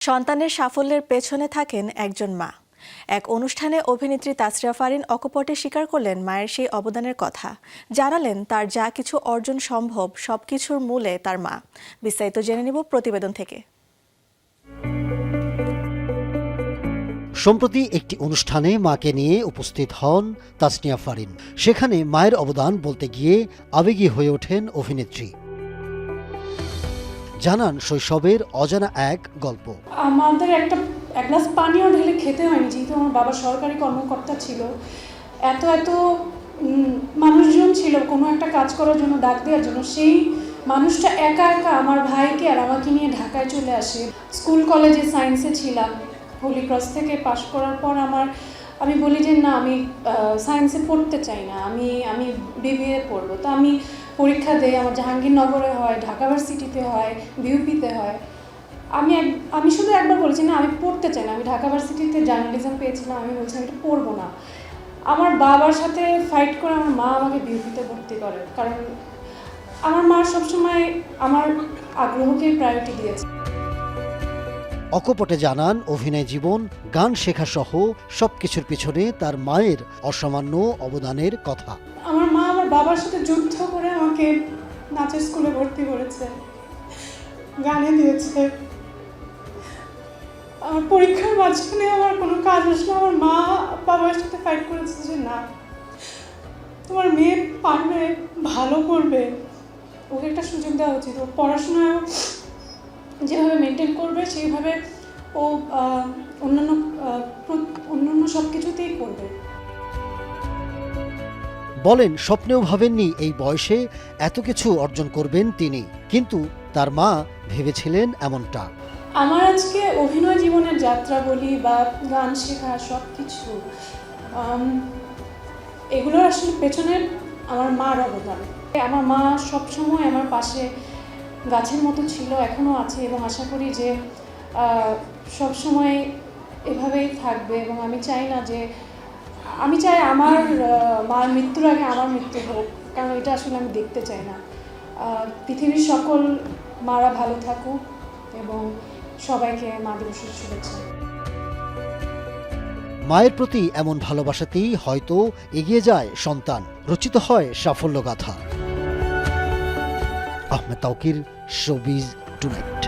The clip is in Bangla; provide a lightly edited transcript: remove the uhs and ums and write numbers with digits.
সন্তানের সাফল্যের পেছনে থাকেন একজন মা। এক অনুষ্ঠানে অভিনেত্রী তাসরিয়া ফারিন অকপটে স্বীকার করলেন মায়ের সেই অবদানের কথা। জানালেন তার যা কিছু অর্জন সম্ভব সবকিছুর মূলে তার মা। বিস্তারিত জেনে নিব প্রতিবেদন থেকে। সম্প্রতি একটি অনুষ্ঠানে মাকে নিয়ে উপস্থিত হন তাসনিয়া ফারিন। সেখানে মায়ের অবদান বলতে গিয়ে আবেগী হয়ে ওঠেন অভিনেত্রী। জানান শৈশবের অজানা এক গল্প। আমাদের এক গ্লাস পানিও ঢেলে খেতে হয়নি, যেহেতু আমার বাবা সরকারি কর্মকর্তা ছিল। এত মানুষজন ছিল কোনো একটা কাজ করার জন্য, ডাক দেওয়ার জন্য। সেই মানুষটা একা একা আমার ভাইকে আর আমাকে নিয়ে ঢাকায় চলে আসে। স্কুল কলেজে সায়েন্সে ছিলাম। হোলি ক্রস থেকে পাশ করার পর আমি বলি যে না, আমি সায়েন্সে পড়তে চাই না, আমি বিবিএ পড়বো। তো আমি পরীক্ষা দেই, আমার জাহাঙ্গীরনগরে হয়, ঢাকা ভার্সিটিতে হয়, বিউপিতে হয়। আমি শুধু একবার বলেছি না, আমি পড়তে চাই না। আমি ঢাকা ভার্সিটিতে জার্নালিজম পেয়েছিলাম, আমি বলছি আমি এটা পড়বো না। আমার বাবার সাথে ফাইট করে আমার মা আমাকে বিউপিতে ভর্তি করে, কারণ আমার মা সবসময় আমার আগ্রহকেই প্রায়োরিটি দিয়েছে। অকপটে জানান অভিনয় জীবন, গান শেখা সহ সবকিছুর পিছনে তার মায়ের অসামান্য অবদানের কথা। আমার মা আমার বাবার সাথে যুদ্ধ করে আমাকে নাচের স্কুলে ভর্তি করেছে, গানে দিয়েছে। আমার পরীক্ষার মাঝখানে আমার কোনো কাজ আসলে আমার মা বাবার সাথে ফাইট করেছে যে না, তোমার মেয়ে পারবে, ভালো করবে, ওকে একটা সুযোগ দেওয়া উচিত। ও পড়াশোনায় যেভাবে মেনটেন করবে সেইভাবে ও অন্যান্য সব কিছুতেই করবে। বলেন স্বপ্নেও ভাবেননি এই বয়সে এত কিছু অর্জন করবেন তিনি, কিন্তু তার মা ভেবেছিলেন এমনটা। আমার আজকে অভিনয় জীবনের যাত্রা বলি বা গান শেখা সব কিছু, এগুলোর আসলে পেছনে আমার মার অবদান। আমার মা সবসময় আমার পাশে গাছের মতো ছিল, এখনও আছে, এবং আশা করি যে সবসময় এভাবেই থাকবে। এবং আমি চাই আমার মার মৃত্যুর আগে আমার মৃত্যু হোক, কারণ এটা আসলে আমি দেখতে চাই না। পৃথিবীর সকল মারা ভালো থাকুক এবং সবাইকে মা দিবসের শুভেচ্ছা। মায়ের প্রতি এমন ভালোবাসাতেই হয়তো এগিয়ে যায় সন্তান, রচিত হয় সাফল্য গাথা। Ahmed Tauquir, showbiz tonight.